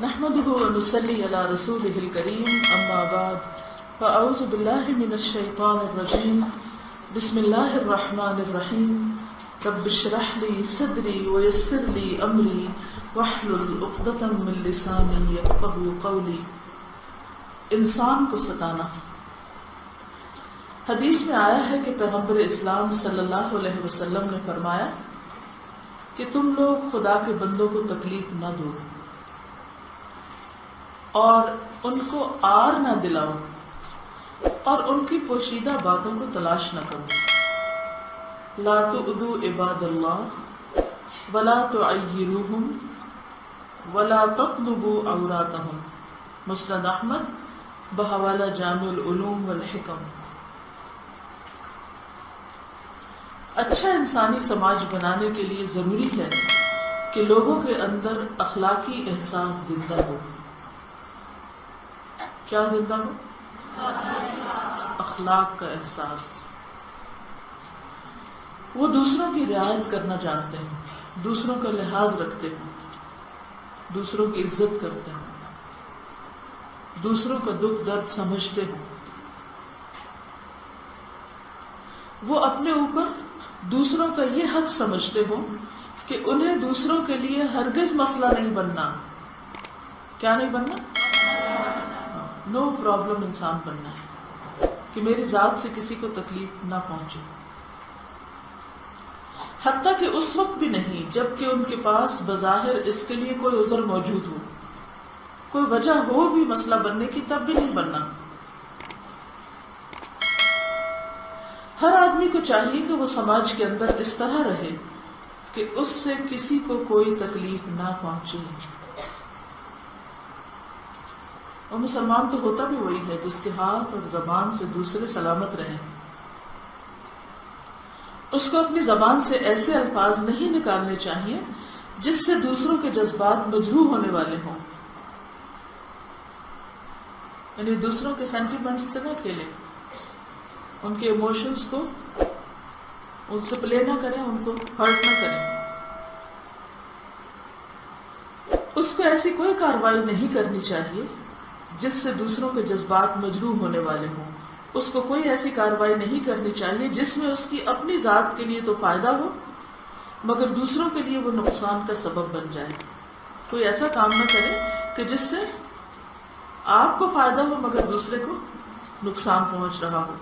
نحمده ونصلي على رسوله الكريم أما بعد فأعوذ بالله من الشيطان الرجيم بسم الله الرحمن الرحيم رب اشرح لي صدري ويسر لي أمري واحلل عقدة من لساني يفقهوا قولي. انسان کو ستانا. حدیث میں آیا ہے کہ پیغمبر اسلام صلی اللہ علیہ وسلم نے فرمایا کہ تم لوگ خدا کے بندوں کو تکلیف نہ دو اور ان کو آر نہ دلاؤ اور ان کی پوشیدہ باتوں کو تلاش نہ کرو. لا تؤذوا عباد اللہ ولا تعیروہم ولا تطلبوا عوراتہم. مسند احمد بحوالہ جامع العلوم والحکم. اچھا انسانی سماج بنانے کے لیے ضروری ہے کہ لوگوں کے اندر اخلاقی احساس زندہ ہو. کیا زندہ ہو؟ اخلاق کا احساس. وہ دوسروں کی رعایت کرنا جانتے ہیں, دوسروں کا لحاظ رکھتے ہیں, دوسروں کی عزت کرتے ہیں, دوسروں کا دکھ درد سمجھتے ہیں. وہ اپنے اوپر دوسروں کا یہ حق سمجھتے ہوں کہ انہیں دوسروں کے لیے ہرگز مسئلہ نہیں بننا. کیا نہیں بننا؟ نو پرابلم انسان بننا ہے کہ میری ذات سے کسی کو تکلیف نہ پہنچے. حتیٰ کہ اس وقت بھی نہیں جب کہ ان کے پاس بظاہر اس کے لیے کوئی عذر موجود ہو, کوئی وجہ ہو بھی مسئلہ بننے کی, تب بھی نہیں بننا. ہر آدمی کو چاہیے کہ وہ سماج کے اندر اس طرح رہے کہ اس سے کسی کو کوئی تکلیف نہ پہنچے. اور مسلمان تو ہوتا بھی وہی ہے جس کے ہاتھ اور زبان سے دوسرے سلامت رہیں. اس کو اپنی زبان سے ایسے الفاظ نہیں نکالنے چاہیے جس سے دوسروں کے جذبات مجروح ہونے والے ہوں. یعنی دوسروں کے سینٹیمنٹس سے نہ کھیلیں, ان کے ایموشنز کو ان سے پلے نہ کریں, ان کو ہرٹ نہ کریں. اس کو ایسی کوئی کارروائی نہیں کرنی چاہیے جس سے دوسروں کے جذبات مجروح ہونے والے ہوں. اس کو کوئی ایسی کارروائی نہیں کرنی چاہیے جس میں اس کی اپنی ذات کے لیے تو فائدہ ہو مگر دوسروں کے لیے وہ نقصان کا سبب بن جائے. کوئی ایسا کام نہ کرے کہ جس سے آپ کو فائدہ ہو مگر دوسرے کو نقصان پہنچ رہا ہو.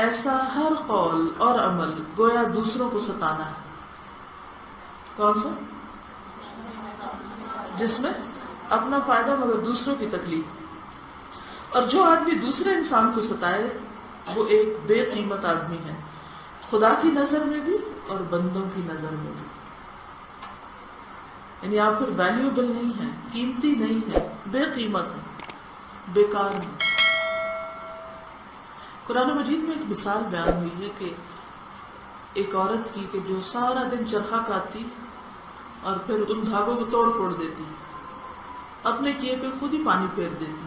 ایسا ہر قول اور عمل گویا دوسروں کو ستانا ہے. کون سا؟ جس میں اپنا فائدہ مگر دوسروں کی تکلیف. اور جو آدمی دوسرے انسان کو ستائے وہ ایک بے قیمت آدمی ہے, خدا کی نظر میں بھی اور بندوں کی نظر میں بھی. یعنی آپ پھر ویلیوبل نہیں ہے, قیمتی نہیں ہے, بے قیمت ہے, بیکار ہے. قرآن مجید میں ایک مثال بیان ہوئی ہے کہ ایک عورت کی کہ جو سارا دن چرخہ کاٹتی اور پھر ان دھاگوں کو توڑ پھوڑ دیتی, اپنے کیے پہ خود ہی پانی پھیر دیتی.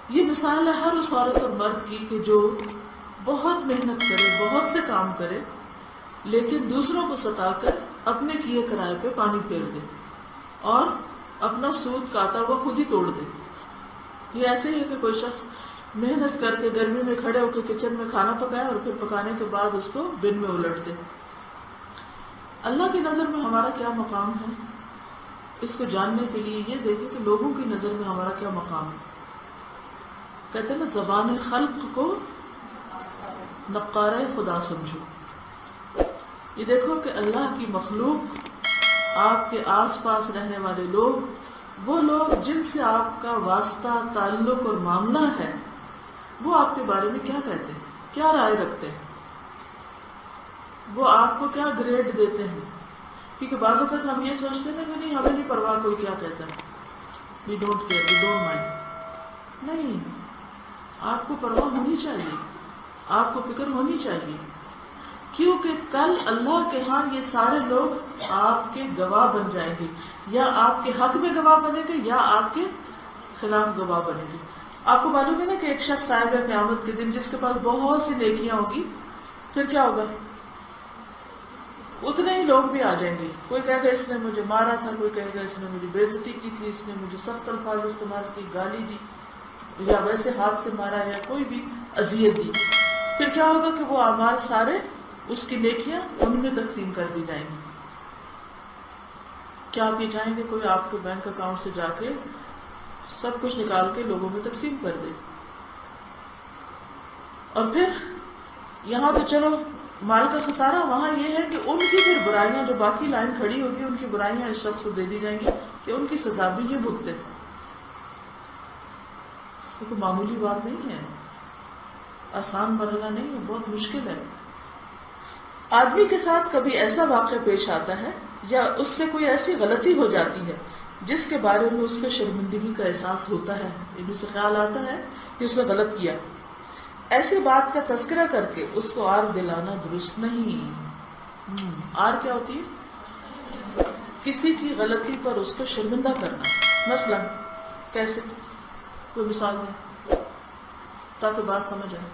یہ مثال ہے ہر اس عورت اور مرد کی کہ جو بہت محنت کرے, بہت سے کام کرے, لیکن دوسروں کو ستا کر اپنے کیے کرائے پہ پانی پھیر دے اور اپنا سود کاتا ہوا خود ہی توڑ دے. یہ ایسے ہی ہے کہ کوئی شخص محنت کر کے گرمی میں کھڑے ہو کے کچن میں کھانا پکائے اور پھر پکانے کے بعد اس کو بن میں الٹ دے. اللہ کی نظر میں ہمارا کیا مقام ہے, اس کو جاننے کے لیے یہ دیکھیں کہ لوگوں کی نظر میں ہمارا کیا مقام ہے. کہتے ہیں نا, زبان خلق کو نقارہ خدا سمجھو. یہ دیکھو کہ اللہ کی مخلوق, آپ کے آس پاس رہنے والے لوگ, وہ لوگ جن سے آپ کا واسطہ, تعلق اور معاملہ ہے, وہ آپ کے بارے میں کیا کہتے ہیں, کیا رائے رکھتے ہیں, وہ آپ کو کیا گریڈ دیتے ہیں. کیونکہ بعض اوقات ہم یہ سوچتے ہیں کہ نہیں, ہمیں نہیں پرواہ کوئی کیا کہتا ہے, we don't care, we don't mind. نہیں, آپ کو پرواہ ہونی چاہیے, آپ کو فکر ہونی چاہیے, کیونکہ کل اللہ کے ہاں یہ سارے لوگ آپ کے گواہ بن جائیں گے, یا آپ کے حق میں گواہ بنے گے یا آپ کے خلاف گواہ بنے گے. آپ کو معلوم ہے نا کہ ایک شخص آئے گا قیامت کے دن جس کے پاس بہت سی نیکیاں ہوگی, پھر کیا ہوگا؟ اتنے ہی لوگ بھی آ جائیں گے. کوئی کہے گا اس نے مجھے مارا تھا, کوئی کہے گا اس نے مجھے بے عزتی کی تھی, اس نے مجھے سخت الفاظ استعمال کی, گالی دی, یا ویسے ہاتھ سے مارا, یا کوئی بھی اذیت دی. پھر کیا ہوگا کہ وہ اعمال سارے, اس کی نیکیاں ان میں تقسیم کر دی جائیں گی. کیا آپ یہ چاہیں گے کوئی آپ کے بینک اکاؤنٹ سے جا کے سب کچھ نکال کے لوگوں میں تقسیم کر دے؟ اور پھر یہاں تو چلو مال کا خسارہ, وہاں یہ ہے کہ ان کی پھر برائیاں, جو باقی لائن کھڑی ہوگی, ان کی برائیاں اس شخص کو دے دی جائیں گی کہ ان کی سزا بھی یہ بھگتے. تو کوئی معمولی بات نہیں ہے, آسان مرحلہ نہیں ہے, بہت مشکل ہے. آدمی کے ساتھ کبھی ایسا واقعہ پیش آتا ہے یا اس سے کوئی ایسی غلطی ہو جاتی ہے جس کے بارے میں اس کو شرمندگی کا احساس ہوتا ہے, یعنی اسے خیال آتا ہے کہ اس نے غلط کیا. ایسی بات کا تذکرہ کر کے اس کو آر دلانا درست نہیں. آر کیا ہوتی ہے؟ کسی کی غلطی پر اس کو شرمندہ کرنا. مثلا کیسے؟ کوئی مثال ہے تاکہ بات سمجھ آئے.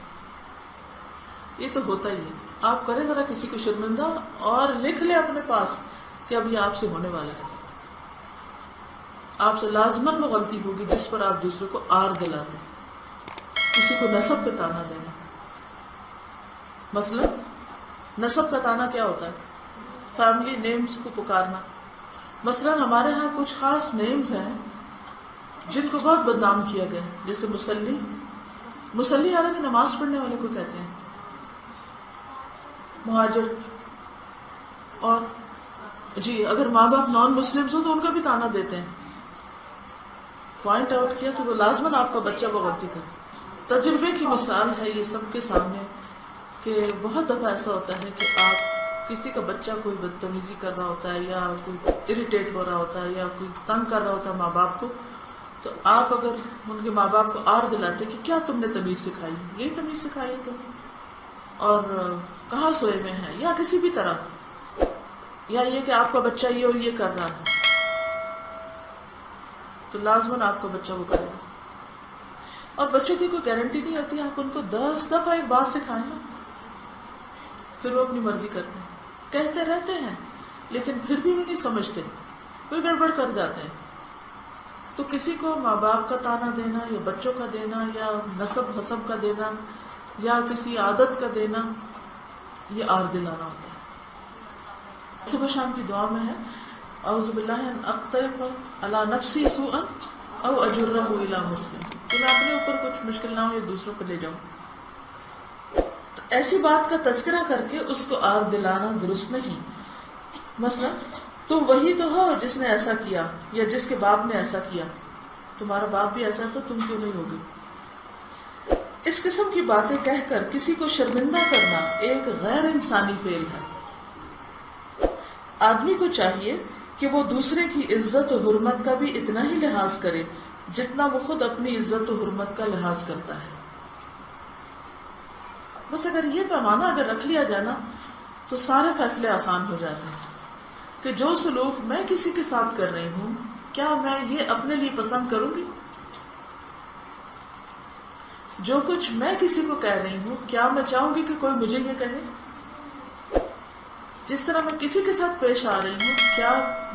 یہ تو ہوتا ہی ہے. آپ کریں ذرا کسی کو شرمندہ اور لکھ لیں اپنے پاس کہ اب یہ آپ سے ہونے والا ہے. آپ سے لازماً وہ غلطی ہوگی جس پر آپ دوسرے کو آر دلاتے ہیں. کسی کو نسب پہ تانا دینا. مثلا نسب کا تانا کیا ہوتا ہے؟ فیملی نیمز کو پکارنا. مثلا ہمارے ہاں کچھ خاص نیمز ہیں جن کو بہت بدنام کیا گیا, جیسے مسلی. مسلی حالانکہ نماز پڑھنے والے کو کہتے ہیں. مہاجر, اور جی اگر ماں باپ نان مسلمز ہو تو ان کا بھی تانا دیتے ہیں. پوائنٹ آؤٹ کیا تو وہ لازماً آپ کا بچہ وہ غلطی کرے. تجربے کی مثال ہے یہ سب کے سامنے کہ بہت دفعہ ایسا ہوتا ہے کہ آپ کسی کا بچہ کوئی بدتمیزی کر رہا ہوتا ہے, یا کوئی اریٹیٹ ہو رہا ہوتا ہے, یا کوئی تنگ کر رہا ہوتا ہے ماں باپ کو, تو آپ اگر ان کے ماں باپ کو آر دلاتے کہ کیا تم نے تمیز سکھائی, یہی تمیز سکھائی ہے تم, اور کہاں سوئے ہوئے ہیں, یا کسی بھی طرح, یا یہ کہ آپ کا بچہ یہ اور یہ کر رہا ہے, تو لازماً آپ کا بچہ وہ کرے گا. اور بچوں کی کوئی گارنٹی نہیں ہوتی. آپ ان کو 10 دفعہ ایک بات سکھائیں نا, پھر وہ اپنی مرضی کرتے ہیں, کہتے رہتے ہیں لیکن پھر بھی وہ نہیں سمجھتے, کوئی گڑبڑ کر جاتے ہیں. تو کسی کو ماں باپ کا تانا دینا, یا بچوں کا دینا, یا نسب حسب کا دینا, یا کسی عادت کا دینا, یہ آر دلانا ہوتا ہے. صبح شام کی دعا میں ہے اعوذ باللہ ان اقترف علی نفسی سوءا او اجرہ الی مسلم, کہ میں اپنے اوپر کچھ مشکل نہ ہو یا دوسروں کو لے جاؤں. تو ایسی بات کا تذکرہ کر کے اس کو آر دلانا درست نہیں. مثلا تم وہی تو ہو جس نے ایسا کیا, یا جس کے باپ نے ایسا کیا, تمہارا باپ بھی ایسا تھا, تم کیوں نہیں ہوگی. اس قسم کی باتیں کہہ کر کسی کو شرمندہ کرنا ایک غیر انسانی فعل ہے. آدمی کو چاہیے کہ وہ دوسرے کی عزت و حرمت کا بھی اتنا ہی لحاظ کرے جتنا وہ خود اپنی عزت و حرمت کا لحاظ کرتا ہے. بس اگر یہ پیمانہ اگر رکھ لیا جائے نا تو سارے فیصلے آسان ہو جاتے ہیں کہ جو سلوک میں کسی کے ساتھ کر رہی ہوں, کیا میں یہ اپنے لیے پسند کروں گی؟ جو کچھ میں کسی کو کہہ رہی ہوں, کیا میں چاہوں گی کہ کوئی مجھے یہ کہے؟ جس طرح میں کسی کے ساتھ پیش آ رہی ہوں, کیا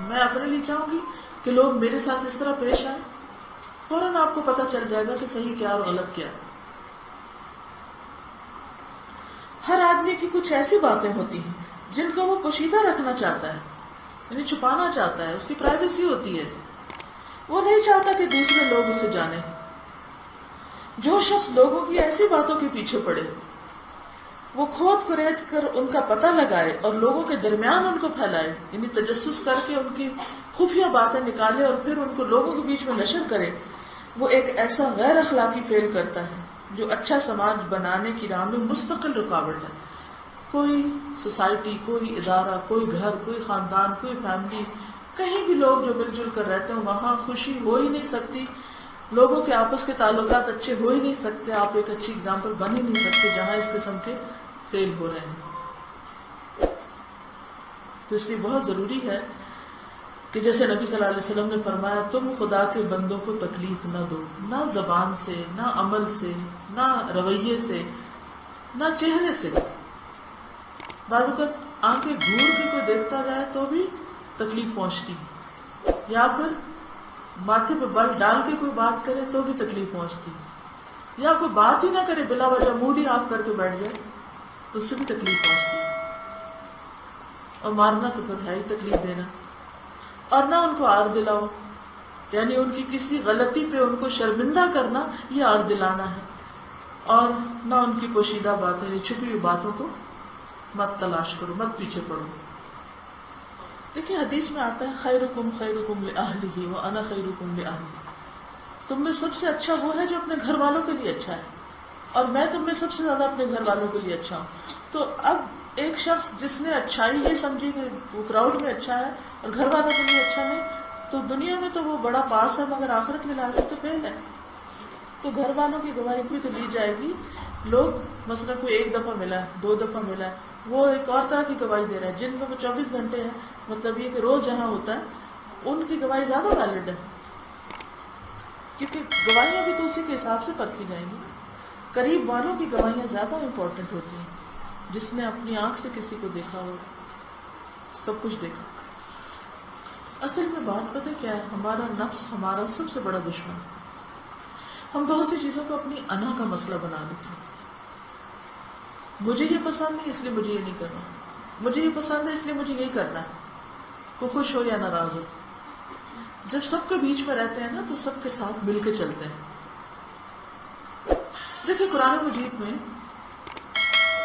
میں اپنے لیے چاہوں گی کہ لوگ میرے ساتھ اس طرح پیش آئیں؟ فوراً آپ کو پتہ چل جائے گا کہ صحیح کیا اور غلط کیا. ہر آدمی کی کچھ ایسی باتیں ہوتی ہیں جن کو وہ پوشیدہ رکھنا چاہتا ہے, یعنی چھپانا چاہتا ہے, اس کی پرائیویسی ہوتی ہے, وہ نہیں چاہتا کہ دوسرے لوگ اسے جانیں. جو شخص لوگوں کی ایسی باتوں کے پیچھے پڑے, وہ کھود کرید کر ان کا پتہ لگائے اور لوگوں کے درمیان ان کو پھیلائے, یعنی تجسس کر کے ان کی خفیہ باتیں نکالے اور پھر ان کو لوگوں کے بیچ میں نشر کرے, وہ ایک ایسا غیر اخلاقی فعل کرتا ہے جو اچھا سماج بنانے کی راہ میں مستقل رکاوٹ ہے. کوئی سوسائٹی, کوئی ادارہ, کوئی گھر, کوئی خاندان, کوئی فیملی, کہیں بھی لوگ جو مل جل کر رہتے ہیں وہاں خوشی ہو ہی نہیں سکتی, لوگوں کے آپس کے تعلقات اچھے ہو ہی نہیں سکتے, آپ ایک اچھی اگزامپل بن ہی نہیں سکتے جہاں اس قسم کے فیل ہو رہے ہیں. تو اس لیے بہت ضروری ہے کہ جیسے نبی صلی اللہ علیہ وسلم نے فرمایا, تم خدا کے بندوں کو تکلیف نہ دو, نہ زبان سے, نہ عمل سے, نہ رویے سے, نہ چہرے سے. بعض اوقات آنکھیں گھور کے کوئی دیکھتا جائے تو بھی تکلیف پہنچتی، یا پھر ماتھے پہ بل ڈال کے کوئی بات کرے تو بھی تکلیف پہنچتی، یا کوئی بات ہی نہ کرے بلا وجہ موڈ ہی آف کر کے بیٹھ جائے تو اس سے بھی تکلیف پہنچتی، اور مارنا تو پھر ہے ہی تکلیف دینا، اور نہ ان کو آر دلاؤ، یعنی ان کی کسی غلطی پہ ان کو شرمندہ کرنا یہ آر دلانا ہے، اور نہ ان کی پوشیدہ باتیں یعنی چھپی ہوئی باتوں کو مت تلاش کرو، مت پیچھے پڑو۔ دیکھیں حدیث میں آتا ہے خیرکم خیرکم لأہلہ وانا خیرکم لأہلی، تم میں سب سے اچھا وہ ہے جو اپنے گھر والوں کے لیے اچھا ہے، اور میں تم میں سب سے زیادہ اپنے گھر والوں کے لیے اچھا ہوں۔ تو اب ایک شخص جس نے اچھائی یہ سمجھی کہ وہ کراؤڈ میں اچھا ہے اور گھر والوں کے لیے اچھا نہیں، تو دنیا میں تو وہ بڑا پاس ہے مگر آخرت کے لحاظ سے تو فیل ہے۔ تو گھر والوں کی گواہی بھی تو لی جائے گی۔ لوگ مثلا کوئی ایک دفعہ ملا ہے، 2 دفعہ ملا ہے، وہ ایک اور طرح کی گواہی دے رہا ہے، جن میں وہ 24 گھنٹے ہیں، مطلب یہ کہ روز جہاں ہوتا ہے ان کی گواہی زیادہ ویلڈ ہے، کیونکہ گواہیاں بھی تو اسی کے حساب سے پرکھی جائیں گی۔ قریب والوں کی گواہیاں زیادہ امپورٹنٹ ہوتی ہیں، جس نے اپنی آنکھ سے کسی کو دیکھا ہو، سب کچھ دیکھا۔ اصل میں بات پتہ کیا ہے، ہمارا نفس ہمارا سب سے بڑا دشمن ہے۔ ہم بہت سی چیزوں کو اپنی انا کا مسئلہ بنا لیتے ہیں، مجھے یہ پسند نہیں اس لیے مجھے یہ نہیں کرنا، مجھے یہ پسند ہے اس لیے مجھے یہی کرنا ہے، کوئی خوش ہو یا ناراض ہو۔ جب سب کے بیچ میں رہتے ہیں نا تو سب کے ساتھ مل کے چلتے ہیں۔ دیکھیں قرآن مجید میں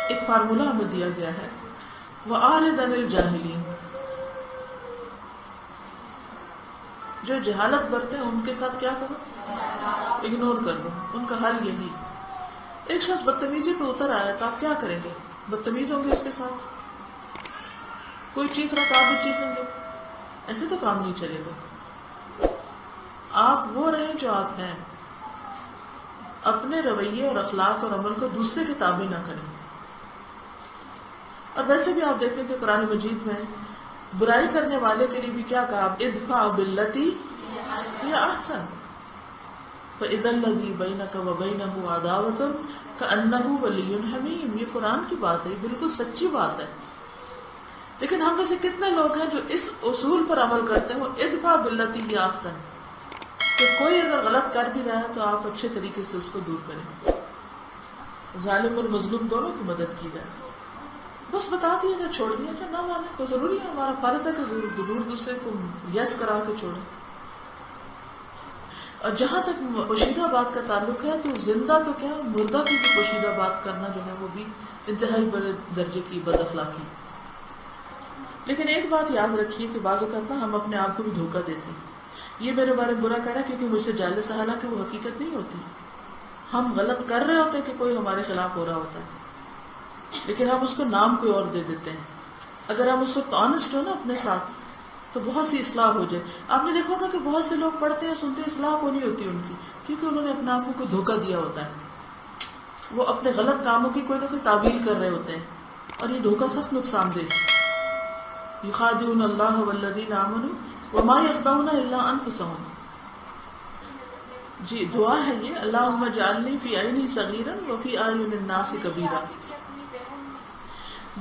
ایک فارمولہ ہمیں دیا گیا ہے، وَأَعْرِضْ عَنِ الْجَاهِلِينَ، جو جہالت برتے ہیں ان کے ساتھ کیا کرو، اگنور کر دو، ان کا حل یہی۔ ایک شخص بدتمیزی پہ اتر آیا تو آپ کیا کریں گے؟ بدتمیز ہوں گے اس کے ساتھ؟ کوئی چیخ رہا تو آپ بھی چیخیں گے؟ ایسے تو کام نہیں چلے گا۔ آپ وہ رہیں جو آپ ہیں، اپنے رویے اور اخلاق اور عمل کو دوسرے کے تابع نہ کریں۔ اور ویسے بھی آپ دیکھیں کہ قرآن مجید میں برائی کرنے والے کے لیے بھی کیا کہا، ادفع باللتی ہی احسن فاذا الذی بینک وبینہ عداوۃ کأنہ ولی حمیم۔ یہ قرآن کی بات ہے، بالکل سچی بات ہے۔ لیکن ہم میں سے کتنے لوگ ہیں جو اس اصول پر عمل کرتے ہیں، وہ ادفع باللتی ہی احسن، کہ کوئی اگر غلط کر بھی رہا ہے تو آپ اچھے طریقے سے اس کو دور کریں، ظالم اور مظلوم دونوں کی مدد کی جائے۔ بس بتا دیا جائے، چھوڑ دیا جائے، نہ مانے تو ضروری ہے، ہمارا فرض ہے کہ ضرور دوسرے کو یس کرا کے چھوڑیں۔ اور جہاں تک پوشیدہ بات کا تعلق ہے تو زندہ تو کیا مردہ کی بھی پوشیدہ بات کرنا جو ہے وہ بھی انتہائی بڑے درجے کی بد اخلاقی۔ لیکن ایک بات یاد رکھیے کہ بعض اوقات نا ہم اپنے آپ کو بھی دھوکہ دیتے ہیں، یہ میرے بارے میں برا کہہ رہا ہے کیونکہ مجھ سے جالس ہے، حالانکہ وہ حقیقت نہیں ہوتی۔ ہم غلط کر رہے ہوتے ہیں کہ کوئی ہمارے خلاف ہو رہا ہوتا ہے، لیکن ہم اس کو نام کوئی اور دے دیتے ہیں۔ اگر ہم اس وقت آنےسٹ ہو نا اپنے ساتھ تو بہت سی اصلاح ہو جائے۔ آپ نے دیکھا ہوگا کہ بہت سے لوگ پڑھتے ہیں سنتے ہیں، اصلاح کو نہیں ہوتی ان کی، کیونکہ انہوں نے اپنے آپ کو کوئی دھوکہ دیا ہوتا ہے، وہ اپنے غلط کاموں کی کوئی نہ کوئی تعویل کر رہے ہوتے ہیں، اور یہ دھوکہ سخت نقصان دہ۔ یخادعون اللہ والذین آمنوا وما یخدعون الا انفسهم۔ جی دعا ہے یہ، اللہم اجعلنی فی عینی صغیرا وفی اعین الناس کبیرا۔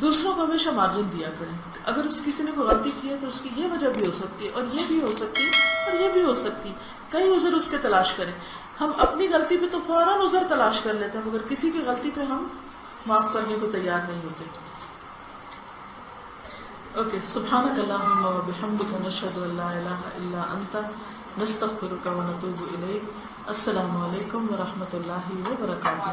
دوسروں کو ہمیشہ مارجن دیا کریں، اگر کسی نے کوئی غلطی کی ہے تو اس کی یہ وجہ بھی ہو سکتی ہے، اور یہ بھی ہو سکتی ہے، اور یہ بھی ہو سکتی، کئی عذر اس کے تلاش کریں۔ ہم اپنی غلطی پہ تو فوراً عذر تلاش کر لیتے ہیں، مگر کسی کی غلطی پہ ہم معاف کرنے کو تیار نہیں ہوتے۔ اوکے، سبحانک اللہم و بحمدک، نشہد ان لا الہ الا انت، نستغفرک و نتوب الیک۔ السلام علیکم ورحمۃ اللہ وبرکاتہ۔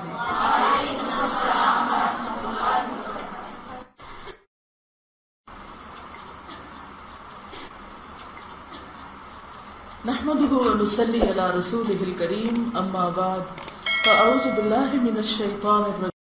نحمده ونصلي على رسوله الكريم، اما بعد، فاعوذ باللہ من الشیطان الرجیم۔